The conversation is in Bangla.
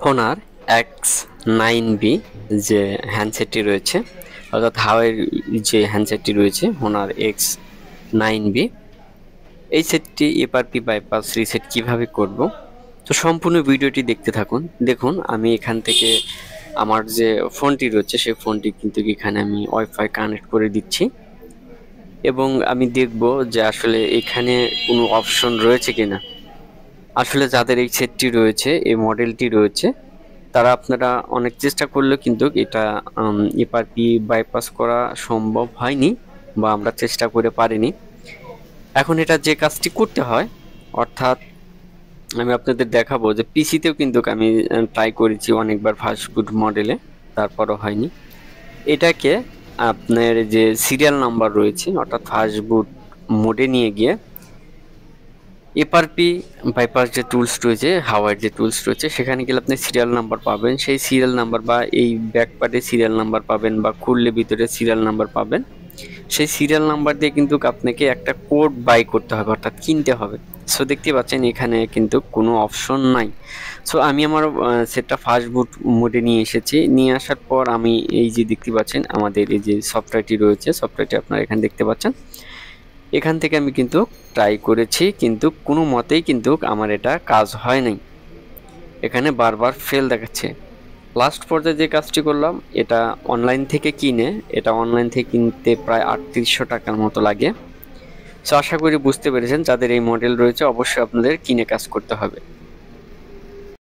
Honor X9B যে হ্যান্ডসেটটি রয়েছে, অর্থাৎ হাওয়াইয়ের যে হ্যান্ডসেটটি রয়েছে Honor X9B, এই সেটটি এফআরপি বাইপাস রিসেট কিভাবে করব, তো সম্পূর্ণ ভিডিওটি দেখতে থাকুন। দেখুন, আমি এখান থেকে আমার যে ফোনটি রয়েছে সেই ফোনটি কিন্তু এখানে আমি ওয়াইফাই কানেক্ট করে দিচ্ছি এবং আমি দেখব যে আসলে এখানে কোনো অপশন রয়েছে কিনা। আসলে যাদের এই সেটটি রয়েছে, এই মডেলটি রয়েছে, তারা আপনারা অনেক চেষ্টা করলেও কিন্তু এটা এফআরপি বাইপাস করা সম্ভব হয়নি বা আমরা চেষ্টা করে পারিনি। এখন এটা যে কাজটি করতে হয়, অর্থাৎ আমি আপনাদের দেখাবো যে পিসিতেও কিন্তু আমি ট্রাই করেছি অনেকবার ফাস্টফুড মডেলে, তারপরও হয়নি। এটাকে আপনার যে সিরিয়াল নাম্বার রয়েছে, অর্থাৎ ফাস্টফুড মোডে নিয়ে গিয়ে এফআরপি বাইপাস যে টুলস রয়েছে, হাওয়ার যে টুলস রয়েছে, সেখানে গেলে আপনি সিরিয়াল নাম্বার পাবেন। সেই সিরিয়াল নাম্বার বা এই ব্যাকপ্যাডে সিরিয়াল নাম্বার পাবেন বা খুললে ভিতরে সিরিয়াল নাম্বার পাবেন। সেই সিরিয়াল নাম্বার দিয়ে কিন্তু আপনাকে একটা কোড বাই করতে হবে, অর্থাৎ কিনতে হবে। সো দেখতে পাচ্ছেন এখানে কিন্তু কোনো অপশন নাই। সো আমি আমার সেটটা ফাস্টফুড মোডে নিয়ে এসেছি। নিয়ে আসার পর আমি এই যে দেখতে পাচ্ছেন আমাদের এই যে সফটওয়্যারটি রয়েছে, সফটওয়্যারটি আপনারা এখানে দেখতে পাচ্ছেন। এখান থেকে আমি কিন্তু ট্রাই করেছি, কিন্তু কোনো মতেই কিন্তু আমার এটা কাজ হয় নাই। এখানে বারবার ফেল দেখাচ্ছে। লাস্ট পর্যায়ে যে কাজটি করলাম, এটা অনলাইন থেকে কিনে, এটা অনলাইন থেকে কিনতে প্রায় ৩৮০০ টাকার মতো লাগে। সো আশা করি বুঝতে পেরেছেন, যাদের এই মডেল রয়েছে অবশ্যই আপনাদের কিনে কাজ করতে হবে।